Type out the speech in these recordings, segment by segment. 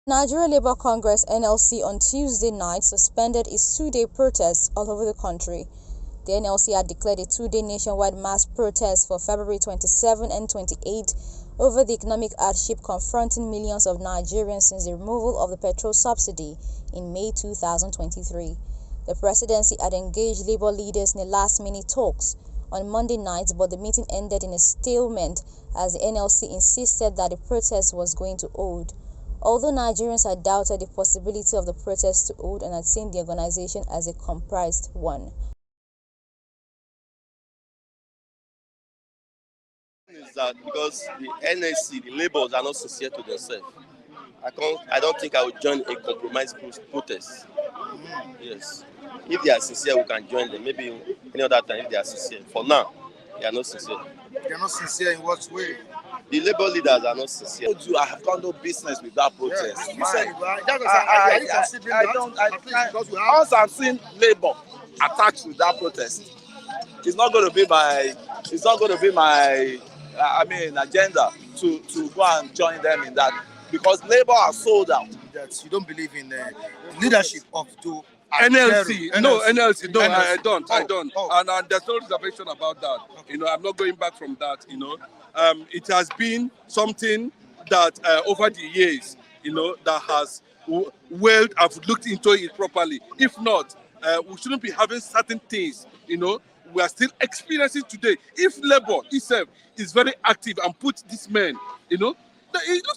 Nigeria Labour Congress (NLC) on Tuesday night suspended its two-day protests all over the country. The NLC had declared a two-day nationwide mass protest for February 27 and 28 over the economic hardship confronting millions of Nigerians since the removal of the petrol subsidy in May 2023. The presidency had engaged labor leaders in a last-minute talks on Monday night, but the meeting ended in a stalemate as the NLC insisted that the protest was going to hold. Although Nigerians had doubted the possibility of the protest to hold and had seen the organization as a comprised one. Is that because the NSC, the laborers are not sincere to themselves. I don't think I would join a compromised protest. Yes. If they are sincere, we can join them. Maybe any other time if they are sincere. For now, they are not sincere. They are not sincere in what way? The labor leaders are not sincere. I have got no business with that protest. Yeah, you said it, right? Once I'm seeing labor attached to that protest, it's not going to be my agenda to go and join them in that, because labor are sold out. That you don't believe in the leadership of NLC. No, NLC. No, NLC. I don't. And there's no reservation about that. Okay. I'm not going back from that. It has been something that over the years, that has I've looked into it properly. If not, we shouldn't be having certain things, we are still experiencing today. If labor itself is very active and put these men, it looks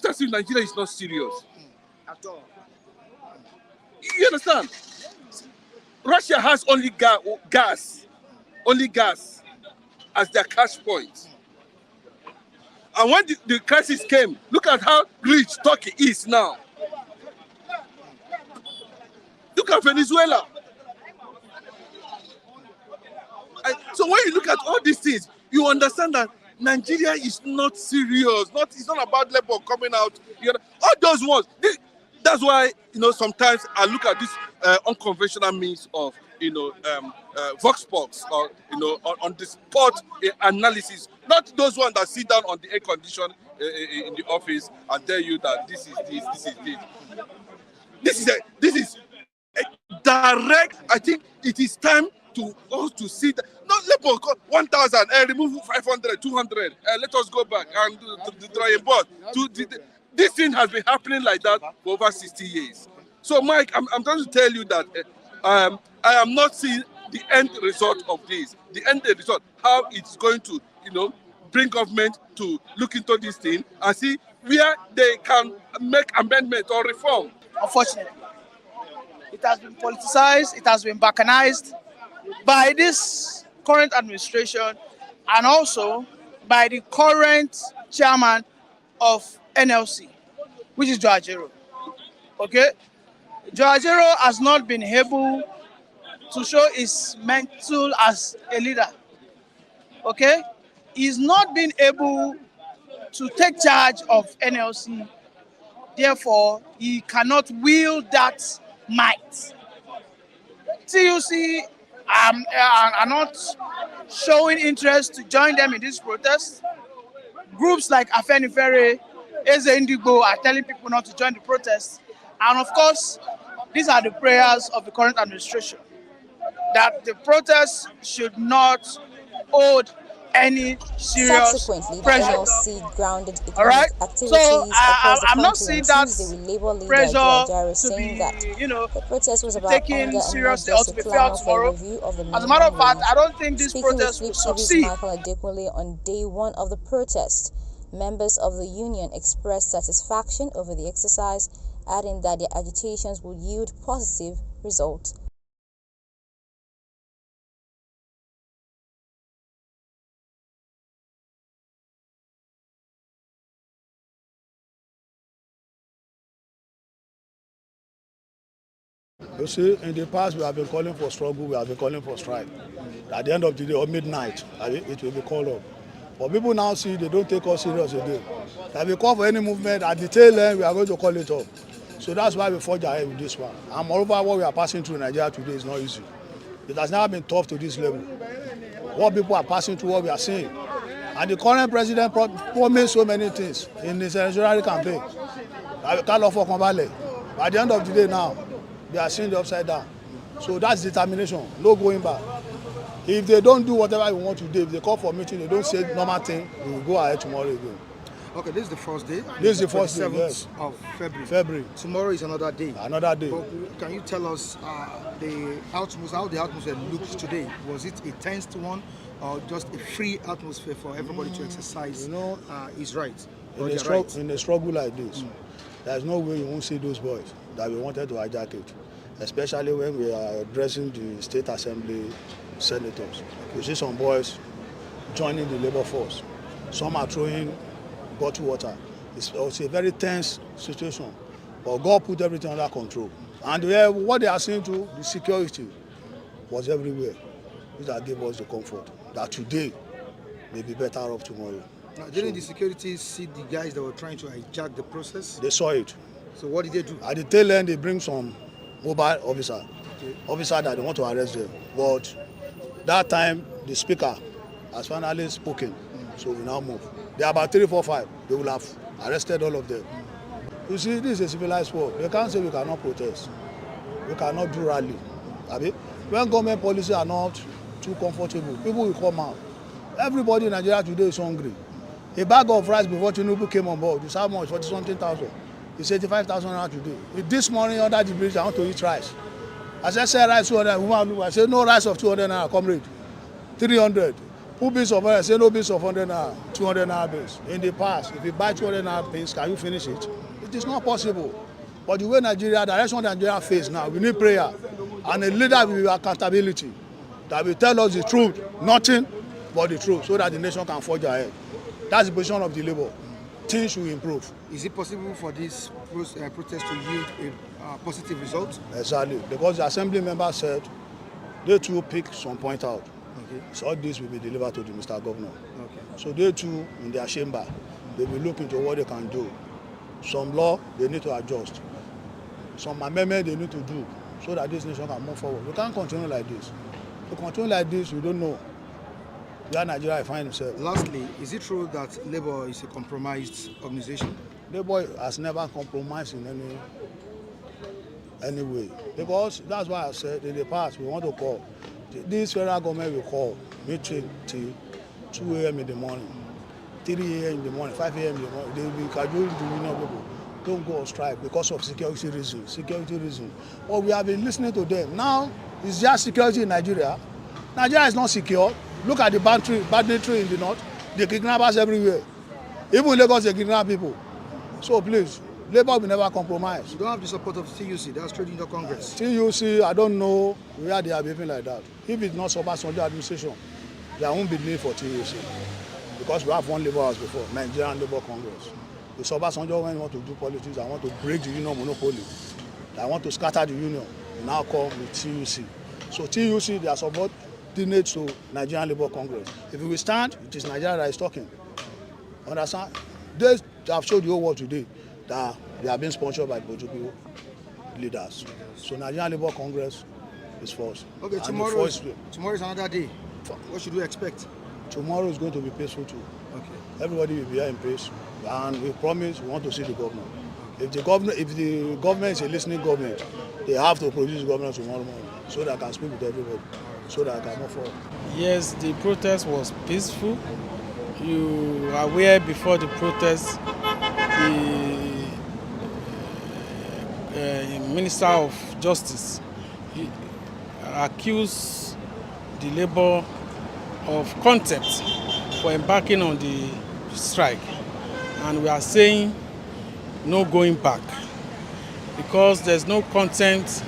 as if Nigeria is not serious. At all. You understand? Russia has only gas as their cash point. And when the crisis came, look at how rich Turkey is now. Look at Venezuela. So when you look at all these things, you understand that Nigeria is not serious. It's not about labor coming out. All those ones. That's why sometimes I look at this unconventional means of vox pops or on the spot analysis. Not those ones that sit down on the air condition in the office and tell you that this is this, this is this. This is a direct. I think it is time to us to see that. No, labor 1,000 remove 500, 200. Let us go back and to the drawing board. This thing has been happening like that for over 60 years. So, Mike, I'm trying to tell you that I am not seeing the end result of this. The end result, how it's going to, bring government to look into this thing and see where they can make amendment or reform. Unfortunately, it has been politicized, it has been balkanized by this current administration and also by the current chairman of NLC, which is Ajaero. Okay? Ajaero has not been able to show his mettle as a leader. Okay? He's not been able to take charge of NLC. Therefore, he cannot wield that might. TUC are not showing interest to join them in this protest. Groups like Afenifere, Eze Indigo are telling people not to join the protest. And of course, these are the prayers of the current administration, that the protest should not hold any serious Subsequently, pressure. the NLC grounded All right? activities So across the I'm not country seeing on that Tuesday with Labour leader pressure Ajaero to saying be, that the protest was about taken anger and not seriously or just to a be clamor felt for tomorrow. a review of the As a matter of minimum fact, wage. I don't think this Speaking protest with will Flip TV's succeed. Michael Adekunle on day one of the protest, members of the union expressed satisfaction over the exercise, adding that their agitations will yield positive results. You see, in the past we have been calling for struggle, we have been calling for strike. At the end of the day, or midnight, it will be called up. But people now see they don't take us serious again. If we call for any movement, at the tail end, we are going to call it up. So that's why we forge ahead with this one. And moreover, what we are passing through in Nigeria today is not easy. It has never been tough to this level. What people are passing through, what we are seeing. And the current president promised so many things in his electoral campaign. By the end of the day now, they are seeing the upside down. So that's determination, no going back. If they don't do whatever we want to do, if they call for meeting, they don't say normal thing, we will go ahead tomorrow again. Okay, this is the first day. This is the first day, 7th yes. of February. February. Tomorrow is another day. Another day. But can you tell us how the atmosphere looked today? Was it a tense one or just a free atmosphere for everybody to exercise his rights? In a struggle like this, there's no way you won't see those boys that we wanted to hijack it, especially when we are addressing the State Assembly senators. You see some boys joining the labor force. Some are throwing bottled water. It's a very tense situation, but God put everything under control. And what they are saying to the security was everywhere. That gave us the comfort that today may be better off tomorrow. Now, didn't the security see the guys that were trying to hijack the process? They saw it. So what did they do? At the tail end, they bring some mobile officer that they want to arrest them. But that time, the speaker has finally spoken, so we now move. There are about 3, 4, 5. They will have arrested all of them. You see, this is a civilized world. They can't say we cannot protest. We cannot do rally. When government policies are not too comfortable, people will come out. Everybody in Nigeria today is hungry. A bag of rice before Tinubu came on board, it's how much? 40-something thousand. It's 85,000 naira today. This morning under the bridge, I want to eat rice. I said, sell rice 200. Woman, I said, no rice of 200 naira, comrade. 300. Who beans of 100? I said, no beans of 100 naira, 200 naira beans. In the past, if you buy 200 naira beans, can you finish it? It is not possible. But the way Nigeria, the direction Nigeria face now, we need prayer. And a leader with accountability that will tell us the truth, nothing but the truth, so that the nation can forge ahead. That's the position of the labor. Things should improve. Is it possible for this protest to yield a positive result? Exactly, because the assembly member said they too pick some point out. Okay. So all this will be delivered to the Mr. Governor. Okay. So they too, in their chamber, they will look into what they can do. Some law they need to adjust. Some amendment they need to do so that this nation can move forward. We can't continue like this. If we continue like this, we don't know where Nigeria finds itself. Lastly, is it true that Labour is a compromised organization? Labour has never compromised in any way. Because that's why I said in the past we want to call. This federal government will call meeting till 2 a.m. in the morning, 3 a.m. in the morning, 5 a.m. in the morning. They will be cajoling the union people. Don't go on strike because of security reasons. But we have been listening to them. Now, it's just security in Nigeria. Nigeria is not secure. Look at the banditry in the north. The kidnappers everywhere. Even Lagos, they kidnap people. So please, Labour will never compromise. You don't have the support of TUC, that's Trade Union Congress. TUC, I don't know where they are behaving like that. If it's not Obasanjo administration, there won't be need for TUC. Because we have one Labour house before, Nigerian Labour Congress. The Obasanjo, when you want to do politics, I want to break the union monopoly. I want to scatter the union. We now come with TUC. So TUC, they are subordinate to Nigerian Labour Congress. If we stand, it is Nigeria that is talking. Understand? They have showed the whole world today that they are being sponsored by Bojuku leaders. So Nigerian Labour Congress is first. Okay, tomorrow is another day. What should we expect? Tomorrow is going to be peaceful too. Okay. Everybody will be here in peace, and we promise we want to see the governor. If the government is a listening government, they have to produce the governor tomorrow morning so that I can speak with everybody, so that I can move forward. Yes, the protest was peaceful. You are aware before the protest, the Minister of Justice accused the Labour of contempt for embarking on the strike, and we are saying no going back, because there's no contempt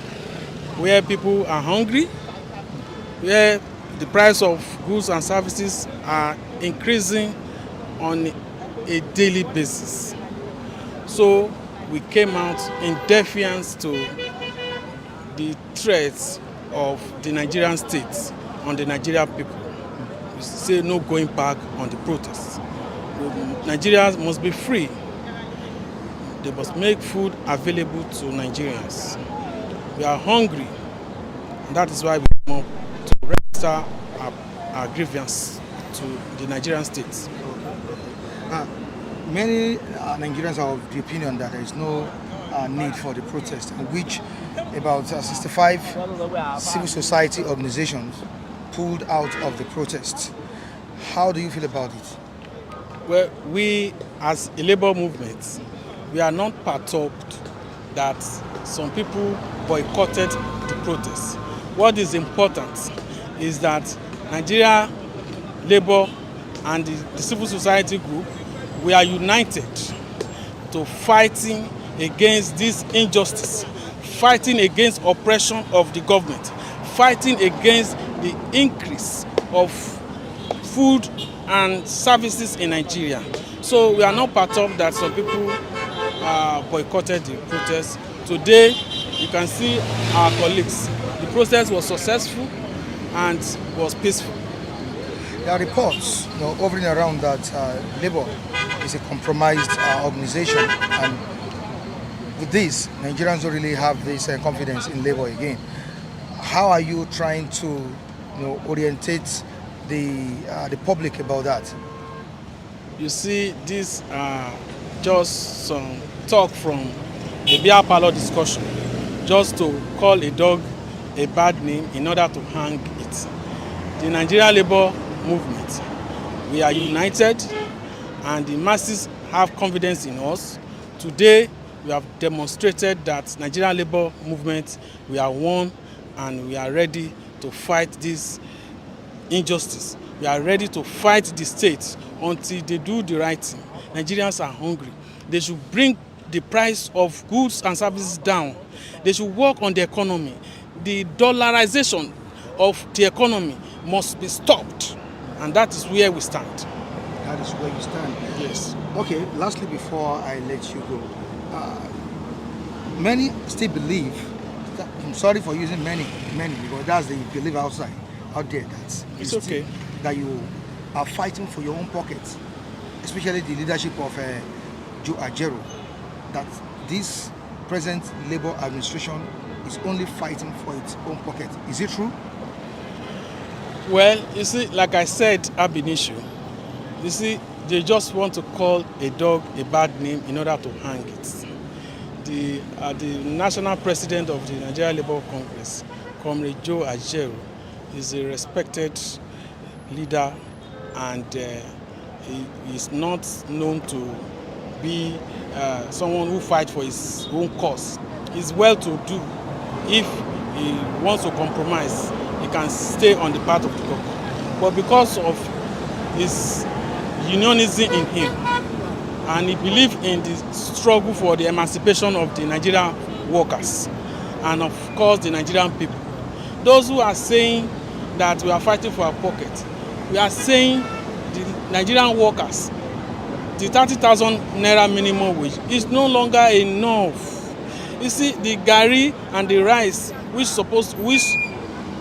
where people are hungry, where the price of goods and services are increasing on a daily basis. So we came out in defiance to the threats of the Nigerian state on the Nigerian people. We say no going back on the protests. Nigerians must be free. They must make food available to Nigerians. We are hungry, and that is why we want to register our grievance to the Nigerian state. Many Nigerians are of the opinion that there is no need for the protest, in which about 65 civil society organizations pulled out of the protest. How do you feel about it? Well, we as a labor movement, we are not perturbed that some people boycotted the protest. What is important is that Nigeria Labour and the civil society group, we are united to fighting against this injustice, fighting against oppression of the government, fighting against the increase of food and services in Nigeria. So we are not perturbed that some people boycotted the protest. Today, you can see our colleagues. The protest was successful and was peaceful. There are reports hovering around that Labour is a compromised organization, and with this, Nigerians don't really have this confidence in Labour again. How are you trying to orientate the public about that? You see, this just some talk from the beer parlor discussion, just to call a dog a bad name in order to hang it. The Nigerian Labour movement, we are united, and the masses have confidence in us. Today, we have demonstrated that Nigerian Labour movement, we are one, and we are ready to fight this injustice. We are ready to fight the state until they do the right thing. Nigerians are hungry. They should bring the price of goods and services down. They should work on the economy. The dollarization of the economy must be stopped, and that is where we stand. That is where you stand? Yes. Okay, lastly, before I let you go, many still believe, I'm sorry for using many, because that's the belief out there, that it's okay, that you are fighting for your own pocket, especially the leadership of Ajaero, that this present Labour administration is only fighting for its own pocket. Is it true? Well, you see, like I said ab initio, you see, they just want to call a dog a bad name in order to hang it. The national president of the Nigeria Labour Congress, Comrade Ajaero, is a respected leader, and he is not known to be someone who fights for his own cause. He's well to do. If he wants to compromise, he can stay on the path of the government. But because of his unionism in him, and he believes in the struggle for the emancipation of the Nigerian workers, and of course the Nigerian people, those who are saying that we are fighting for our pocket, we are saying the Nigerian workers, the 30,000 naira minimum wage is no longer enough. You see, the garri and the rice, which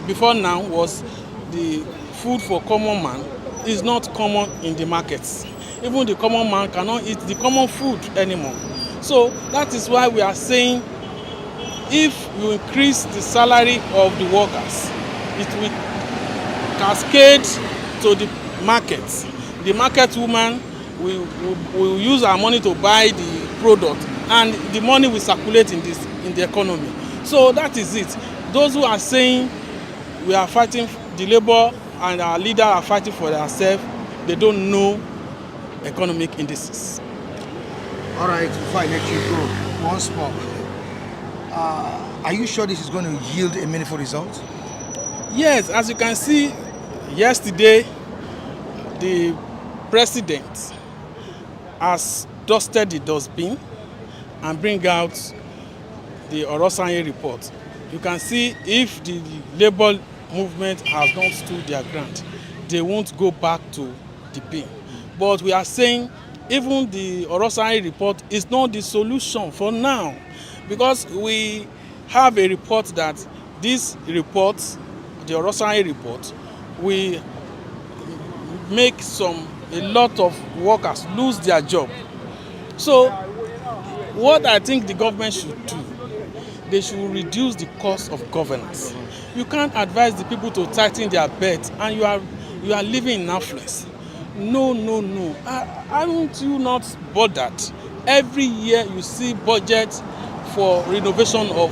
before now was the food for common man, is not common in the markets. Even the common man cannot eat the common food anymore. So that is why we are saying, if you increase the salary of the workers, it will cascade to the market. The market woman will use our money to buy the product, and the money will circulate in the economy. So that is it. Those who are saying we are fighting, the labor and our leader are fighting for themselves, they don't know economic indices. All right, before I let you go, once more, are you sure this is going to yield a meaningful result? Yes, as you can see, yesterday the president has dusted the dustbin and bring out the Orosanye report. You can see if the labor movement has not stood their ground, they won't go back to the pain. But we are saying even the Orosanye report is not the solution for now, because we have a report that this report, the Orosanye report, will make a lot of workers lose their job. So What I think the government should do, they should reduce the cost of governance. You can't advise the people to tighten their belt and you are living in affluence. No. Aren't you not bothered? Every year you see budget for renovation of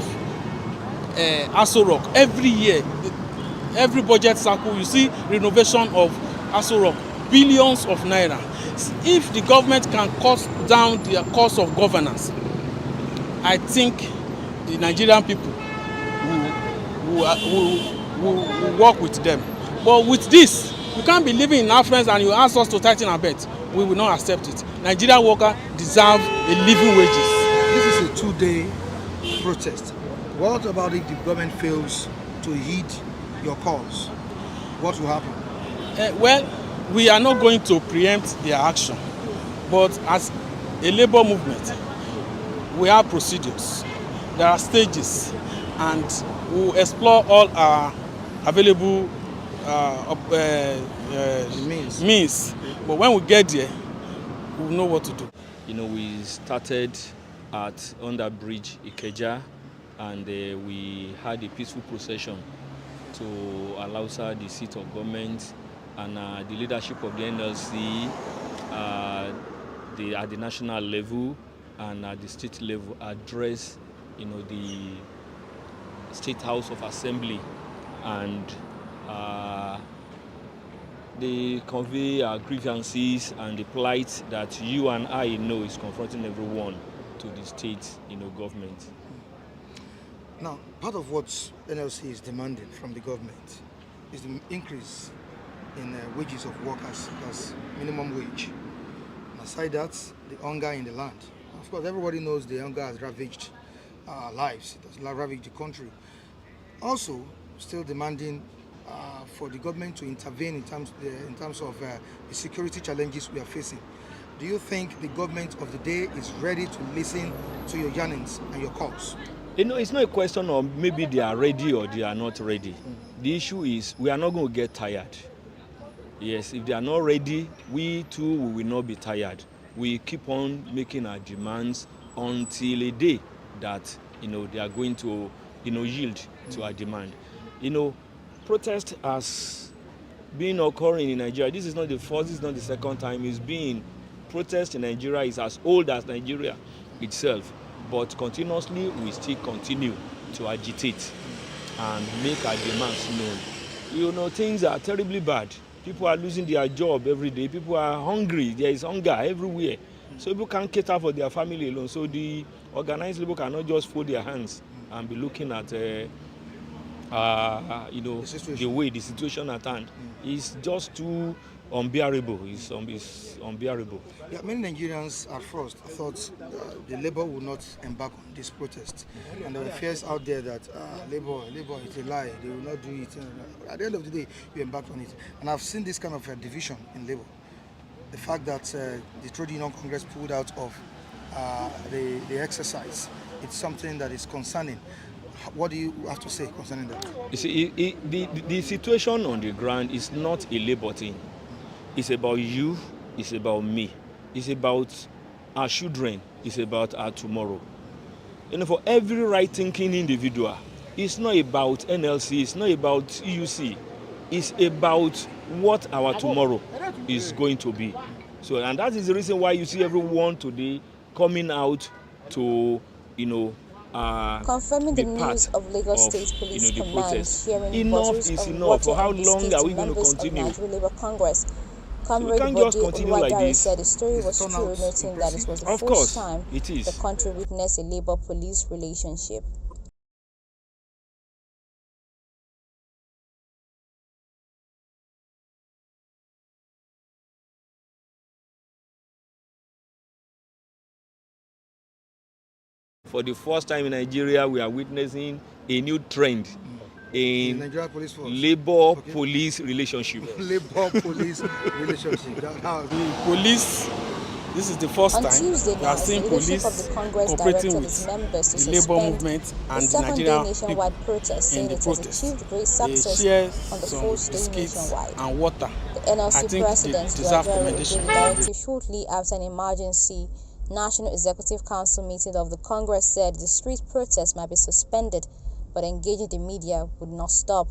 Aso Rock. Every year, every budget cycle you see renovation of Aso Rock. Billions of naira. If the government can cut down the cost of governance, I think the Nigerian people will work with them. But with this, you can't be living in affluence and you ask us to tighten our belt. We will not accept it. Nigerian workers deserve a living wages. This is a 2-day protest. What about if the government fails to heed your calls? What will happen? Well, we are not going to preempt their action. But as a labor movement, we have procedures. There are stages, and we will explore all our available means. But when we get there, we will know what to do. We started at under bridge Ikeja, and we had a peaceful procession to Alausa, the seat of government, and the leadership of the NLC at the national level and at the state level address the State House of Assembly, and they convey our grievances and the plight that you and I know is confronting everyone to the state government. Now, part of what NLC is demanding from the government is the increase in wages of workers as minimum wage. And aside that, the hunger in the land. Of course, everybody knows the hunger has ravaged lives. It has ravaged the country. Also, still demanding for the government to intervene in terms of the security challenges we are facing. Do you think the government of the day is ready to listen to your yearnings and your calls? It's not a question of maybe they are ready or they are not ready. The issue is we are not going to get tired. Yes, if they are not ready, we too will not be tired. We keep on making our demands until a day that they are going to yield to our demand. Protest has been occurring in Nigeria. This is not the first, this is not the second time. It's been protest in Nigeria is as old as Nigeria itself. But continuously, we still continue to agitate and make our demands known. Things are terribly bad. People are losing their job every day. People are hungry. There is hunger everywhere. So people can't cater for their family alone. So the organized labor cannot just fold their hands and be looking at the situation at hand. It's just too unbearable. It's unbearable. Yeah, many Nigerians at first thought the Labour would not embark on this protest, and there were fears out there that Labour is a lie. They will not do it. At the end of the day, you embarked on it, and I've seen this kind of division in Labour. The fact that the Trade Union Congress pulled out of the exercise, it's something that is concerning. What do you have to say concerning that? You see, the situation on the ground is not a Labour thing. It's about you, it's about me, it's about our children, it's about our tomorrow. For every right-thinking individual, it's not about NLC, it's not about EUC, it's about what our tomorrow is going to be. So, and that is the reason why you see everyone today coming out to, confirming the news of Lagos State Police Command, sharing enough is enough. For how long are we going to continue? Nigeria Labour Congress. So we can't just continue like this. Said the story was true, noting that it was the first time the country witnessed a labor-police relationship. For the first time in Nigeria, we are witnessing a new trend in labor-police relationship. Labor-police relationship. The police, this is the first time we are seeing police cooperating with the labor movement and the Nigerian people in the protest. They share some biscuits and water. The NLC I think president deserve commendation. directive shortly after an emergency National Executive Council meeting of the Congress said the street protest might be suspended, but engaging the media would not stop.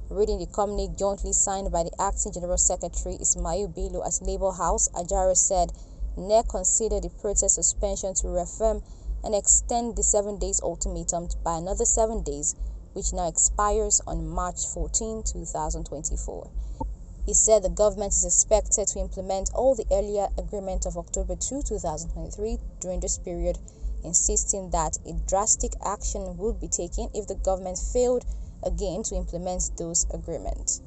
Reading the communique jointly signed by the Acting General Secretary Ismail Bello at Labour House, Ajaero said NEC considered the protest suspension to reaffirm and extend the 7 days ultimatum by another 7 days, which now expires on March 14, 2024. He said the government is expected to implement all the earlier agreement of October 2, 2023 during this period, insisting that a drastic action would be taken if the government failed again to implement those agreements.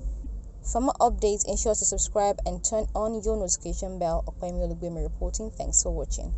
For more updates, ensure to subscribe and turn on your notification bell. Okpayemi Olugbemi reporting. Thanks for watching.